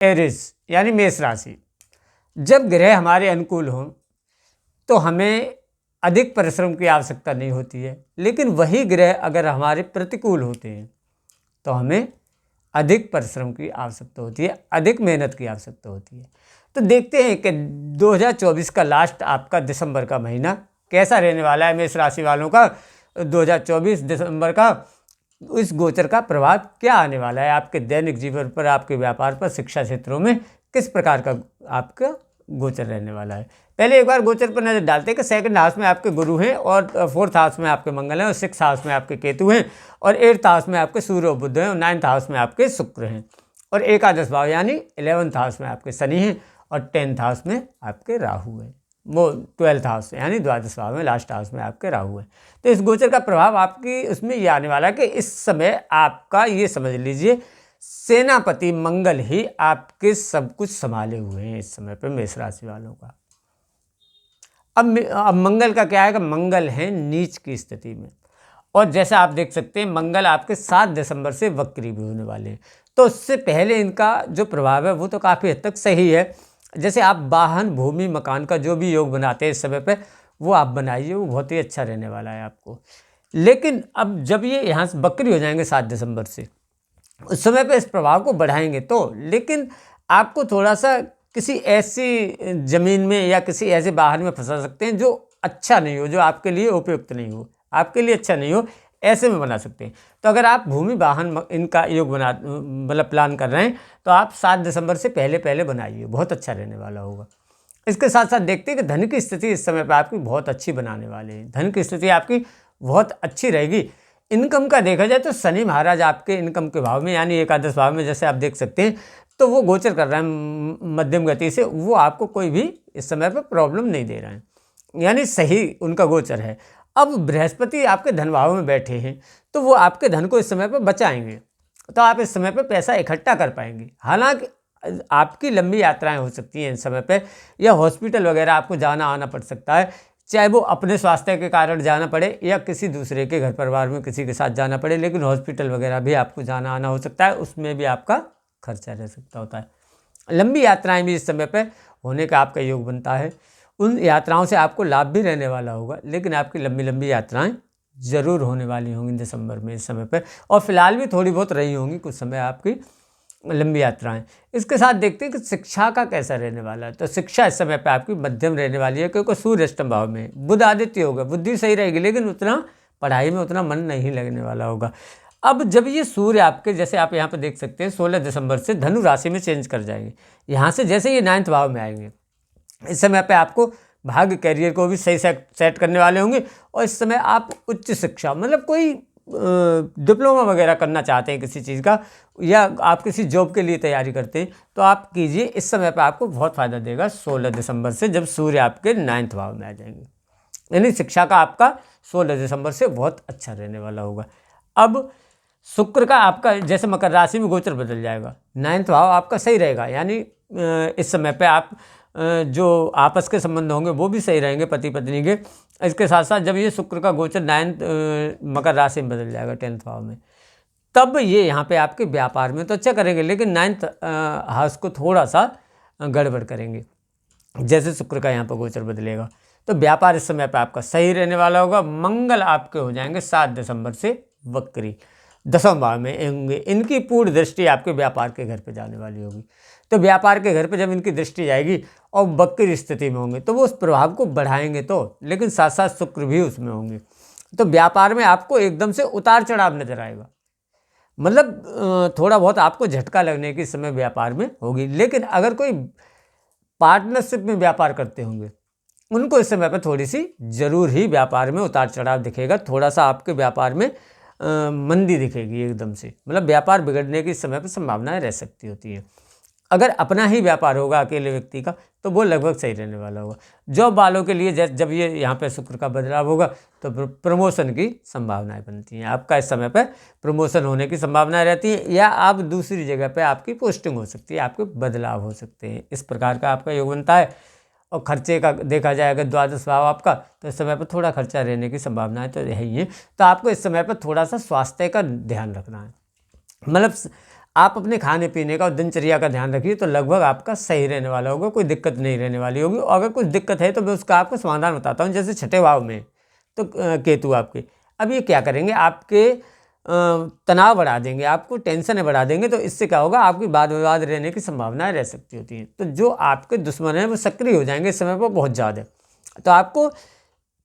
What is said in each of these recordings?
Eris यानी मेष राशि। जब ग्रह हमारे अनुकूल हों तो हमें अधिक परिश्रम की आवश्यकता नहीं होती है, लेकिन वही ग्रह अगर हमारे प्रतिकूल होते हैं तो हमें अधिक परिश्रम की आवश्यकता होती है, अधिक मेहनत की आवश्यकता होती है। तो देखते हैं कि 2024 का लास्ट आपका दिसंबर का महीना कैसा रहने वाला है मेष राशि वालों का। 2024 दिसंबर का इस गोचर का प्रभाव क्या आने वाला है आपके दैनिक जीवन पर, आपके व्यापार पर, शिक्षा क्षेत्रों में किस प्रकार का आपका गोचर रहने वाला है। पहले एक बार गोचर पर नजर डालते हैं कि सेकंड हाउस में आपके गुरु हैं और फोर्थ हाउस में आपके मंगल हैं और सिक्स हाउस में आपके केतु हैं और एट्थ हाउस में आपके सूर्य और बुध हैं और नाइन्थ हाउस में आपके शुक्र हैं और एकादश भाव यानी 11th हाउस में आपके शनि हैं और 10th हाउस में आपके राहु हैं। वो 12th हाउस यानी द्वादश भाव में लास्ट हाउस में आपके राहु है। तो इस गोचर का प्रभाव आपकी उसमें ये आने वाला है कि इस समय आपका ये समझ लीजिए सेनापति मंगल ही आपके सब कुछ संभाले हुए हैं इस समय पे मेष राशि वालों का। अब मंगल का क्या है कि मंगल है नीच की स्थिति में और जैसा आप देख सकते हैं मंगल आपके 7 दिसंबर से वक्री भी होने वाले हैं। तो उससे पहले इनका जो प्रभाव है वो तो काफ़ी हद तक सही है। जैसे आप वाहन भूमि मकान का जो भी योग बनाते हैं इस समय पे वो आप बनाइए, वो बहुत ही अच्छा रहने वाला है आपको। लेकिन अब जब ये यहाँ से वक्री हो जाएंगे 7 दिसंबर से, उस समय पे इस प्रभाव को बढ़ाएंगे तो, लेकिन आपको थोड़ा सा किसी ऐसी ज़मीन में या किसी ऐसे वाहन में फंसा सकते हैं जो अच्छा नहीं हो, जो आपके लिए उपयुक्त नहीं हो, आपके लिए अच्छा नहीं हो, ऐसे में बना सकते हैं। तो अगर आप भूमि वाहन इनका योग बना मतलब प्लान कर रहे हैं तो आप 7 दिसंबर से पहले पहले बनाइए, बहुत अच्छा रहने वाला होगा। इसके साथ साथ देखते हैं कि धन की स्थिति इस समय पर आपकी बहुत अच्छी बनाने वाले हैं, धन की स्थिति आपकी बहुत अच्छी रहेगी। इनकम का देखा जाए तो शनि महाराज आपके इनकम के भाव में यानी एकादश भाव में जैसे आप देख सकते हैं तो वो गोचर कर रहा है मध्यम गति से, वो आपको कोई भी इस समय पर प्रॉब्लम नहीं दे रहा है, यानी सही उनका गोचर है। अब बृहस्पति आपके धन भाव में बैठे हैं तो वो आपके धन को इस समय पर बचाएंगे, तो आप इस समय पर पैसा इकट्ठा कर पाएंगे। हालांकि आपकी लंबी यात्राएं हो सकती हैं इस समय पे, या हॉस्पिटल वगैरह आपको जाना आना पड़ सकता है, चाहे वो अपने स्वास्थ्य के कारण जाना पड़े या किसी दूसरे के घर परिवार में किसी के साथ जाना पड़े, लेकिन हॉस्पिटल वगैरह भी आपको जाना आना हो सकता है, उसमें भी आपका खर्चा रह सकता होता है। लंबी यात्राएं भी इस समय पे होने का आपका योग बनता है। उन यात्राओं से आपको लाभ भी रहने वाला होगा, लेकिन आपकी लंबी लंबी यात्राएं ज़रूर होने वाली होंगी दिसंबर में इस समय पे, और फिलहाल भी थोड़ी बहुत रही होंगी कुछ समय आपकी लंबी यात्राएं। इसके साथ देखते हैं कि शिक्षा का कैसा रहने वाला है। तो शिक्षा इस समय पे आपकी मध्यम रहने वाली है, क्योंकि सूर्य अष्टम भाव में, बुध आदित्य होगा, बुद्धि सही रहेगी लेकिन उतना पढ़ाई में उतना मन नहीं लगने वाला होगा। अब जब ये सूर्य आपके, जैसे आप यहाँ पे देख सकते हैं 16 दिसंबर से धनु राशि में चेंज कर जाएंगे, यहाँ से जैसे ये 9th भाव में आएंगे, इस समय पे आपको भाग्य कैरियर को भी सही सेट करने वाले होंगे। और इस समय आप उच्च शिक्षा मतलब कोई डिप्लोमा वगैरह करना चाहते हैं किसी चीज़ का, या आप किसी जॉब के लिए तैयारी करते हैं तो आप कीजिए, इस समय पर आपको बहुत फ़ायदा देगा 16 दिसंबर से, जब सूर्य आपके 9th भाव में आ जाएंगे। यानी शिक्षा का आपका 16 दिसंबर से बहुत अच्छा रहने वाला होगा। अब शुक्र का आपका जैसे मकर राशि में गोचर बदल जाएगा, 9th भाव आपका सही रहेगा, यानी इस समय पे आप जो आपस के संबंध होंगे वो भी सही रहेंगे पति पत्नी के। इसके साथ साथ जब ये शुक्र का गोचर 9th मकर राशि में बदल जाएगा 10th भाव में, तब ये यहाँ पे आपके व्यापार में तो अच्छा करेंगे, लेकिन 9th हाउस को थोड़ा सा गड़बड़ करेंगे जैसे शुक्र का यहाँ पर गोचर बदलेगा। तो व्यापार इस समय पे आपका सही रहने वाला होगा। मंगल आपके हो जाएंगे 7 दिसंबर से वक्री, 10वें भाव में होंगे, इनकी पूर्ण दृष्टि आपके व्यापार के घर पे जाने वाली होगी। तो व्यापार के घर पे जब इनकी दृष्टि जाएगी और वक्री स्थिति में होंगे तो वो उस प्रभाव को बढ़ाएंगे तो, लेकिन साथ साथ शुक्र भी उसमें होंगे। तो व्यापार में आपको एकदम से उतार चढ़ाव नजर आएगा, मतलब थोड़ा बहुत आपको झटका लगने की समय व्यापार में होगी। लेकिन अगर कोई पार्टनरशिप में व्यापार करते होंगे उनको इस समय पर थोड़ी सी जरूर ही व्यापार में उतार चढ़ाव दिखेगा, थोड़ा सा आपके व्यापार में मंदी दिखेगी एकदम से, मतलब व्यापार बिगड़ने की समय पर संभावनाएं रह सकती होती है। अगर अपना ही व्यापार होगा अकेले व्यक्ति का तो वो लगभग सही रहने वाला होगा। जॉब वालों के लिए जब ये यहाँ पे शुक्र का बदलाव होगा तो प्रमोशन की संभावनाएं बनती हैं, आपका इस समय पे प्रमोशन होने की संभावनाएं रहती हैं, या आप दूसरी जगह पे आपकी पोस्टिंग हो सकती है, आपके बदलाव हो सकते हैं, इस प्रकार का आपका योग बनता है। और खर्चे का देखा जाए अगर द्वादश भाव आपका, तो इस समय पर थोड़ा खर्चा रहने की संभावनाएं तो है ही है। तो आपको इस समय पर थोड़ा सा स्वास्थ्य का ध्यान रखना है, मतलब आप अपने खाने पीने का और दिनचर्या का ध्यान रखिए तो लगभग आपका सही रहने वाला होगा, कोई दिक्कत नहीं रहने वाली होगी। और अगर कुछ दिक्कत है तो मैं उसका आपको समाधान बताता हूँ। जैसे छठे भाव में तो केतु आपके, अब ये क्या करेंगे, आपके तनाव बढ़ा देंगे, आपको टेंशन बढ़ा देंगे। तो इससे क्या होगा, आपकी वाद विवाद रहने की संभावनाएं रह सकती होती हैं। तो जो आपके दुश्मन हैं वो सक्रिय हो जाएंगे इस समय पर बहुत ज़्यादा। तो आपको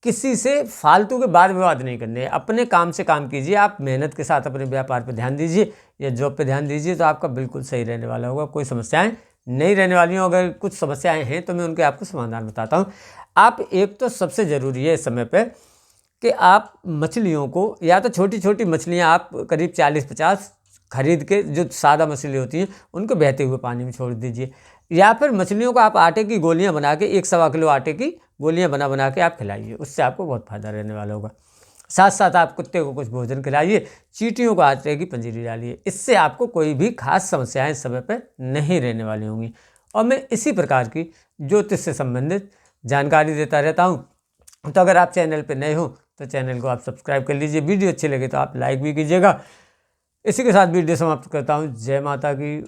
किसी से फालतू के वाद विवाद नहीं करने हैं, अपने काम से काम कीजिए। आप मेहनत के साथ अपने व्यापार पर ध्यान दीजिए या जॉब पे ध्यान दीजिए, तो आपका बिल्कुल सही रहने वाला होगा, कोई समस्याएं नहीं रहने वाली हों। अगर कुछ समस्याएं हैं तो मैं उनके आपको समाधान बताता हूँ। आप एक तो सबसे ज़रूरी है इस समय पर कि आप मछलियों को, या तो छोटी छोटी मछलियाँ आप करीब 40-50 खरीद के, जो सादा मछली होती हैं उनको बहते हुए पानी में छोड़ दीजिए। या फिर मछलियों को आप आटे की गोलियां बना के 1-1.25 किलो आटे की गोलियां बना के आप खिलाइए, उससे आपको बहुत फ़ायदा रहने वाला होगा। साथ साथ आप कुत्ते को कुछ भोजन खिलाइए, चींटियों को आटे की पंजीरी डालिए, इससे आपको कोई भी खास समस्याएं इस समय पर नहीं रहने वाली होंगी। और मैं इसी प्रकार की ज्योतिष से संबंधित जानकारी देता रहता हूँ। तो अगर आप चैनल पर नए हो तो चैनल को आप सब्सक्राइब कर लीजिए, वीडियो अच्छी लगे तो आप लाइक भी कीजिएगा। इसी के साथ वीडियो समाप्त करता हूँ। जय माता की।